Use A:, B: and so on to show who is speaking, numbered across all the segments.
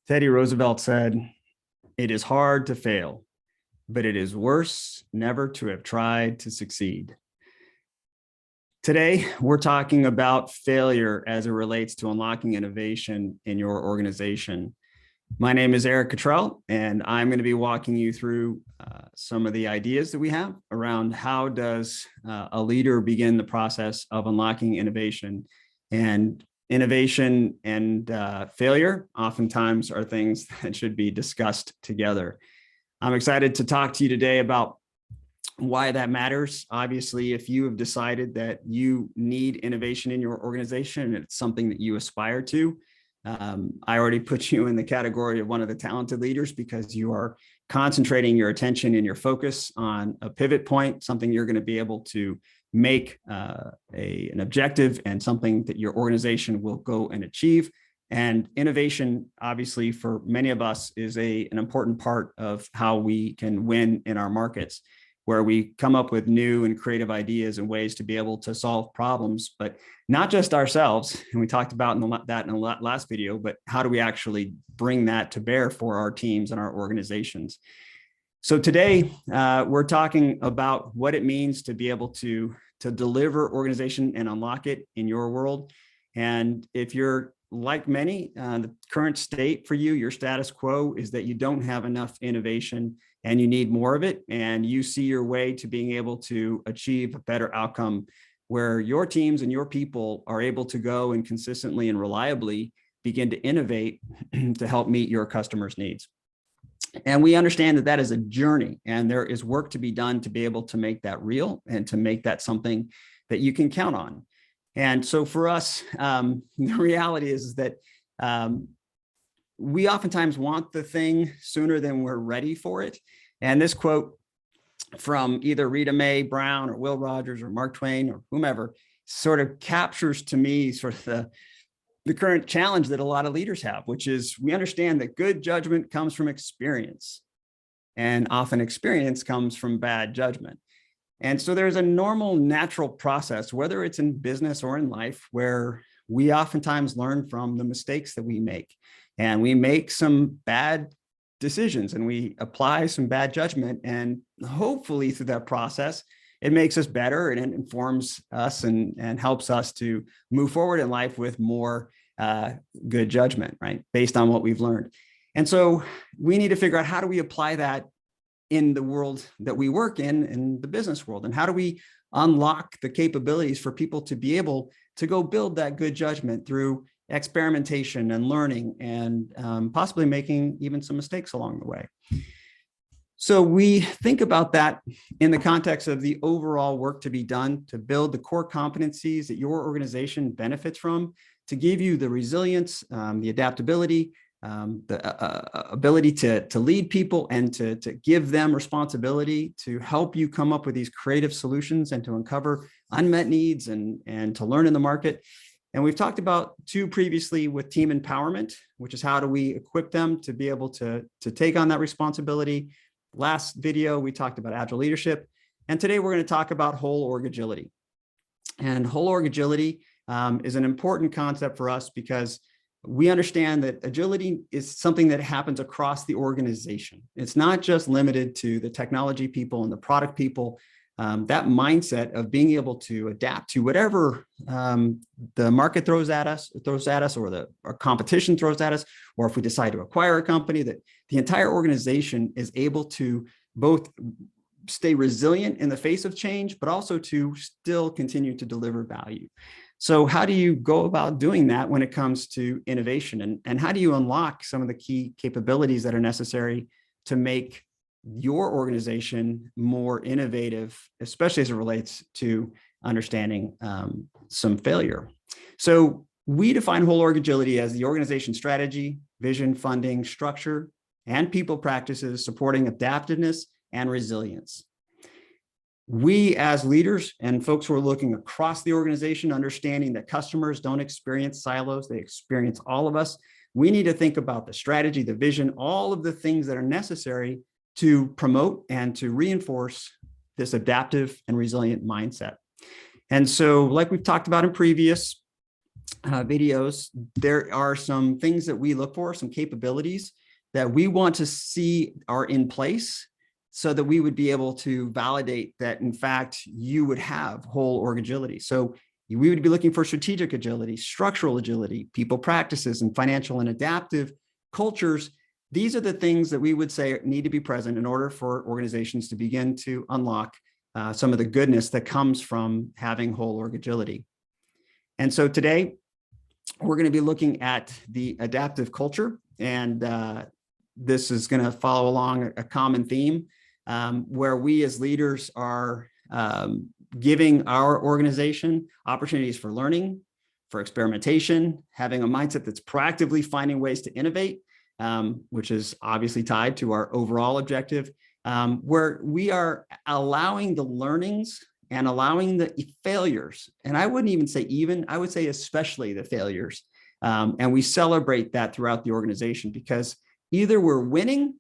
A: Teddy Roosevelt said, "It is hard to fail, but it is worse never to have tried to succeed." Today, we're talking about failure as it relates to unlocking innovation in your organization. My name is Erik Cottrell, and I'm going to be walking you through some of the ideas that we have around how does a leader begin the process of unlocking innovation. And innovation and failure oftentimes are things that should be discussed together. I'm excited to talk to you today about why that matters. Obviously, if you have decided that you need innovation in your organization and it's something that you aspire to, I already put you in the category of one of the talented leaders because you are concentrating your attention and your focus on a pivot point, something you're going to be able to make an objective and something that your organization will go and achieve. And innovation, obviously, for many of us is an important part of how we can win in our markets, where we come up with new and creative ideas and ways to be able to solve problems, but not just ourselves. And we talked about that in the last video, but how do we actually bring that to bear for our teams and our organizations? So today, we're talking about what it means to be able to deliver organization and unlock it in your world. And if you're like many, the current state for you, your status quo is that you don't have enough innovation and you need more of it. And you see your way to being able to achieve a better outcome where your teams and your people are able to go and consistently and reliably begin to innovate to help meet your customers' needs. And we understand that that is a journey and there is work to be done to be able to make that real and to make that something that you can count on. And so for us, the reality is that we oftentimes want the thing sooner than we're ready for it. And this quote from either Rita Mae Brown or Will Rogers or Mark Twain or whomever sort of captures to me sort of the current challenge that a lot of leaders have, which is we understand that good judgment comes from experience, and often experience comes from bad judgment. And so there's a normal, natural process, whether it's in business or in life, where we oftentimes learn from the mistakes that we make. And we make some bad decisions and we apply some bad judgment. And hopefully through that process, it makes us better and it informs us and helps us to move forward in life with more good judgment, right? Based on what we've learned. And so we need to figure out how do we apply that in the world that we work in the business world, and how do we unlock the capabilities for people to be able to go build that good judgment through experimentation and learning and possibly making even some mistakes along the way. So we think about that in the context of the overall work to be done to build the core competencies that your organization benefits from, to give you the resilience, the adaptability, the ability to lead people and to give them responsibility to help you come up with these creative solutions and to uncover unmet needs and to learn in the market. And we've talked about two previously with team empowerment, which is how do we equip them to be able to take on that responsibility. Last video, we talked about agile leadership. And today we're going to talk about whole org agility. And whole org agility is an important concept for us because we understand that agility is something that happens across the organization. It's not just limited to the technology people and the product people. That mindset of being able to adapt to whatever the market throws at us, or our competition throws at us, or if we decide to acquire a company, that the entire organization is able to both stay resilient in the face of change, but also to still continue to deliver value. So how do you go about doing that when it comes to innovation? And how do you unlock some of the key capabilities that are necessary to make your organization more innovative, especially as it relates to understanding some failure? So we define whole org agility as the organization strategy, vision, funding, structure, and people practices supporting adaptiveness and resilience. We as leaders and folks who are looking across the organization, understanding that customers don't experience silos, they experience all of us. We need to think about the strategy, the vision, all of the things that are necessary to promote and to reinforce this adaptive and resilient mindset. And so, like we've talked about in previous videos, there are some things that we look for, some capabilities that we want to see are in place so that we would be able to validate that, in fact, you would have whole org agility. So we would be looking for strategic agility, structural agility, people practices, and financial and adaptive cultures. These are the things that we would say need to be present in order for organizations to begin to unlock some of the goodness that comes from having whole org agility. And so today, we're going to be looking at the adaptive culture, and this is going to follow along a common theme where we as leaders are giving our organization opportunities for learning, for experimentation, having a mindset that's proactively finding ways to innovate, which is obviously tied to our overall objective, where we are allowing the learnings and allowing the failures. And I wouldn't even say even, I would say especially the failures. And we celebrate that throughout the organization, because either we're winning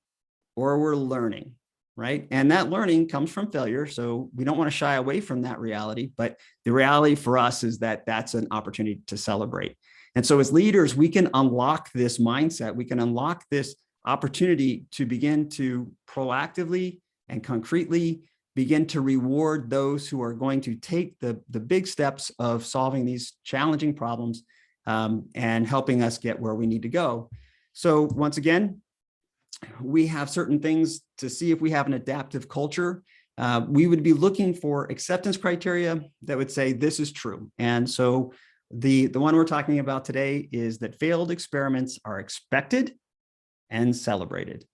A: or we're learning, right? And that learning comes from failure. So we don't want to shy away from that reality. But the reality for us is that that's an opportunity to celebrate. And so as leaders, we can unlock this mindset. We can unlock this opportunity to begin to proactively and concretely begin to reward those who are going to take the big steps of solving these challenging problems and helping us get where we need to go. So once again, we have certain things to see if we have an adaptive culture. We would be looking for acceptance criteria that would say this is true. And so the one we're talking about today is that failed experiments are expected and celebrated.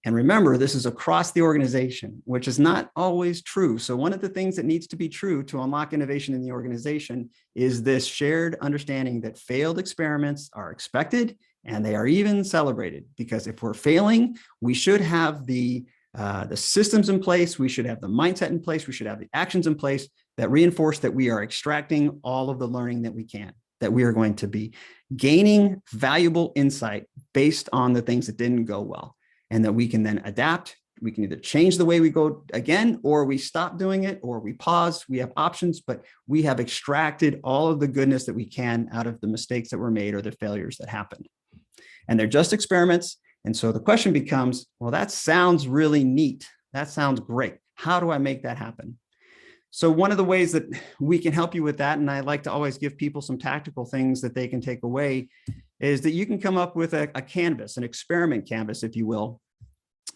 A: And remember, this is across the organization, which is not always true. So one of the things that needs to be true to unlock innovation in the organization is this shared understanding that failed experiments are expected and they are even celebrated. Because if we're failing, we should have the systems in place, we should have the mindset in place, we should have the actions in place that reinforce that we are extracting all of the learning that we can, that we are going to be gaining valuable insight based on the things that didn't go well. And that we can then adapt. We can either change the way we go again, or we stop doing it, or we pause. We have options, but we have extracted all of the goodness that we can out of the mistakes that were made or the failures that happened. And they're just experiments. And so the question becomes, well, that sounds really neat. That sounds great. How do I make that happen? So one of the ways that we can help you with that, and I like to always give people some tactical things that they can take away, is that you can come up with a canvas, an experiment canvas, if you will,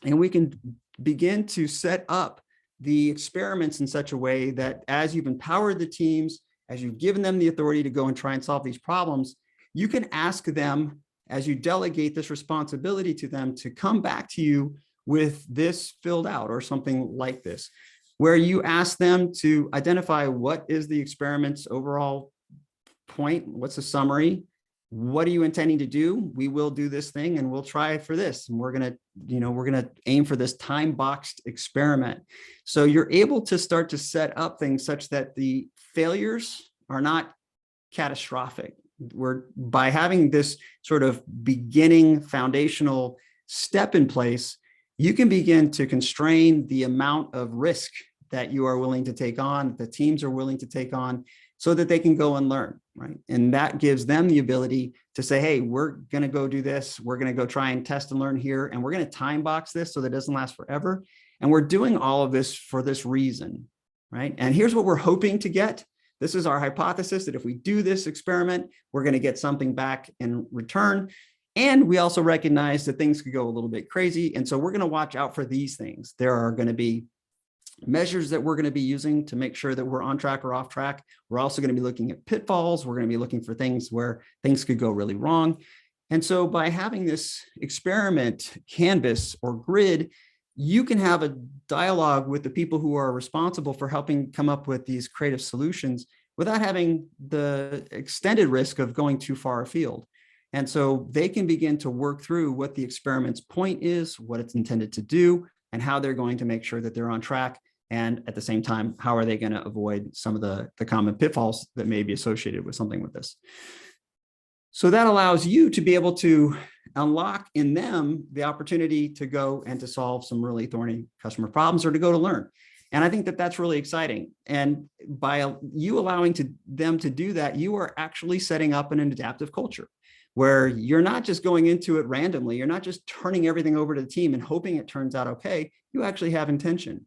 A: and we can begin to set up the experiments in such a way that as you've empowered the teams, as you've given them the authority to go and try and solve these problems, you can ask them, as you delegate this responsibility to them, to come back to you with this filled out or something like this, where you ask them to identify what is the experiment's overall point, what's the summary, what are you intending to do? We will do this thing and we'll try for this. And we're going to aim for this time boxed experiment. So you're able to start to set up things such that the failures are not catastrophic. By having this sort of beginning foundational step in place, you can begin to constrain the amount of risk that you are willing to take on, the teams are willing to take on, so that they can go and learn, right? And that gives them the ability to say, hey, we're going to go do this. We're going to go try and test and learn here. And we're going to time box this so that it doesn't last forever. And we're doing all of this for this reason, right? And here's what we're hoping to get. This is our hypothesis that if we do this experiment, we're going to get something back in return. And we also recognize that things could go a little bit crazy. And so we're going to watch out for these things. There are going to be measures that we're going to be using to make sure that we're on track or off track. We're also going to be looking at pitfalls. We're going to be looking for things where things could go really wrong. And so by having this experiment canvas or grid, you can have a dialogue with the people who are responsible for helping come up with these creative solutions without having the extended risk of going too far afield. And so they can begin to work through what the experiment's point is, what it's intended to do, and how they're going to make sure that they're on track. And at the same time, how are they going to avoid some of the common pitfalls that may be associated with something with this? So that allows you to be able to unlock in them the opportunity to go and to solve some really thorny customer problems or to go to learn. And I think that that's really exciting. And by you allowing them to do that, you are actually setting up an adaptive culture where you're not just going into it randomly. You're not just turning everything over to the team and hoping it turns out okay. You actually have intention.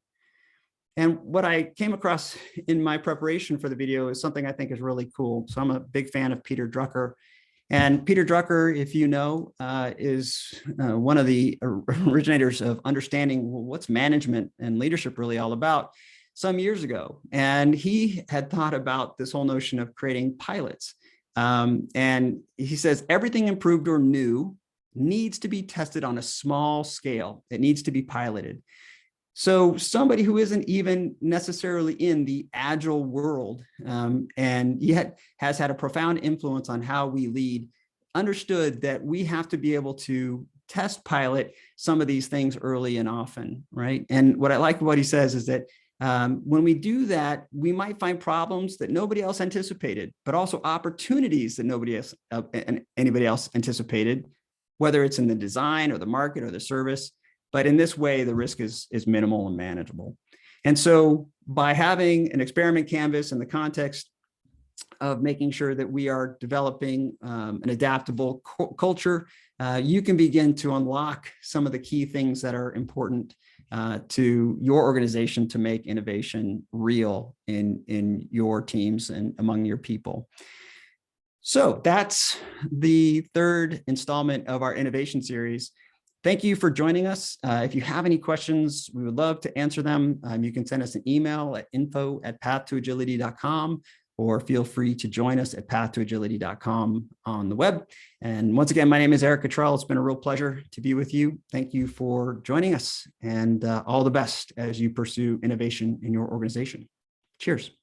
A: And what I came across in my preparation for the video is something I think is really cool. So I'm a big fan of Peter Drucker. And Peter Drucker, if you know, is one of the originators of understanding what's management and leadership really all about some years ago. And he had thought about this whole notion of creating pilots. And he says everything improved or new needs to be tested on a small scale. It needs to be piloted. So somebody who isn't even necessarily in the Agile world and yet has had a profound influence on how we lead, understood that we have to be able to test pilot some of these things early and often, right? And what I like what he says is that when we do that, we might find problems that nobody else anticipated, but also opportunities that anybody else anticipated, whether it's in the design or the market or the service. But in this way, the risk is minimal and manageable. And so by having an experiment canvas in the context of making sure that we are developing an adaptable culture, you can begin to unlock some of the key things that are important to your organization to make innovation real in your teams and among your people. So that's the third installment of our innovation series. Thank you for joining us. If you have any questions, we would love to answer them. You can send us an email at info@pathtoagility.com, or feel free to join us at pathtoagility.com on the web. And once again, my name is Erik Cottrell. It's been a real pleasure to be with you. Thank you for joining us, and all the best as you pursue innovation in your organization. Cheers.